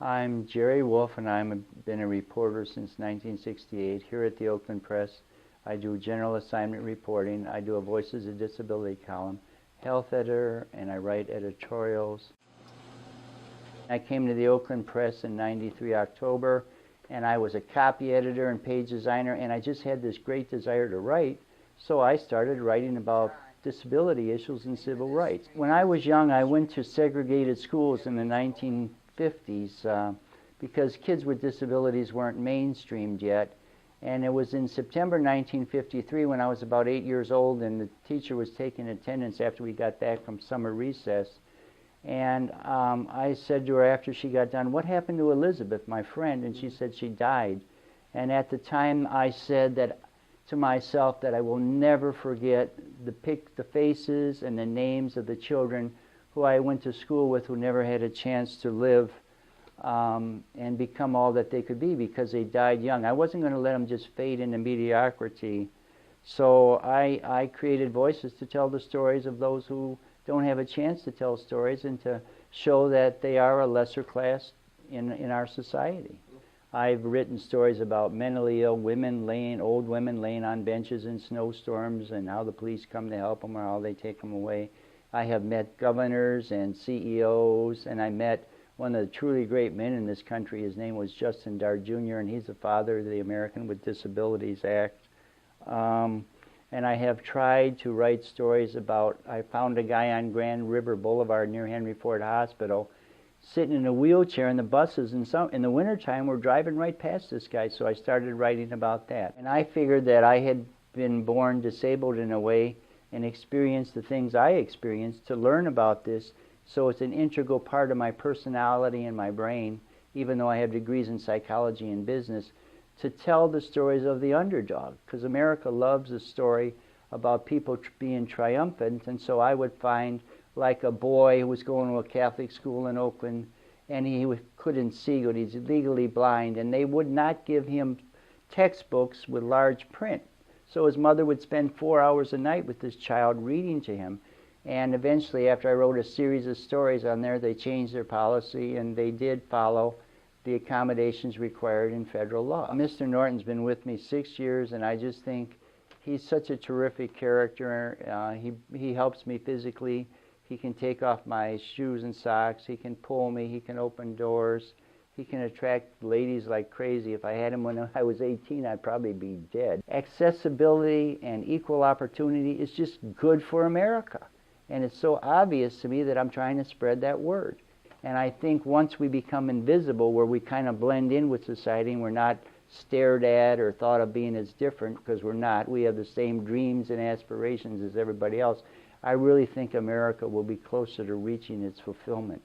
I'm Jerry Wolffe, and I've been a reporter since 1968 here at the Oakland Press. I do general assignment reporting. I do a Voices of Disability column, health editor, and I write editorials. I came to the Oakland Press in '93 October, and I was a copy editor and page designer, and I just had this great desire to write, so I started writing about disability issues and civil rights. When I was young, I went to segregated schools in the 1950s because kids with disabilities weren't mainstreamed yet. And it was in September 1953 when I was about 8 years old, and the teacher was taking attendance after we got back from summer recess. And I said to her after she got done, "What happened to Elizabeth, my friend?" And she said she died. And at the time I said that to myself that I will never forget the faces and the names of the children who I went to school with who never had a chance to live and become all that they could be because they died young. I wasn't going to let them just fade into mediocrity. So I created Voices to tell the stories of those who don't have a chance to tell stories and to show that they are a lesser class in our society. I've written stories about mentally ill women old women laying on benches in snowstorms and how the police come to help them or how they take them away. I have met governors and CEOs, and I met one of the truly great men in this country. His name was Justin Dart Jr., and he's the father of the American with Disabilities Act. And I have tried to write stories about, I found a guy on Grand River Boulevard near Henry Ford Hospital sitting in a wheelchair in the buses, and in the wintertime we're driving right past this guy, so I started writing about that. And I figured that I had been born disabled in a way and experienced the things I experienced to learn about this, so it's an integral part of my personality and my brain, even though I have degrees in psychology and business, to tell the stories of the underdog, because America loves a story about people being triumphant. And so I would find like a boy who was going to a Catholic school in Oakland, and he couldn't see good, he's legally blind, and they would not give him textbooks with large print. So his mother would spend 4 hours a night with this child reading to him. And eventually, after I wrote a series of stories on there, they changed their policy, and they did follow the accommodations required in federal law. Mr. Norton's been with me 6 years, and I just think he's such a terrific character. He helps me physically. He can take off my shoes and socks. He can pull me. He can open doors. He can attract ladies like crazy. If I had him when I was 18, I'd probably be dead. Accessibility and equal opportunity is just good for America. And it's so obvious to me that I'm trying to spread that word. And I think once we become invisible, where we kind of blend in with society and we're not stared at or thought of being as different, because we're not, we have the same dreams and aspirations as everybody else, I really think America will be closer to reaching its fulfillment.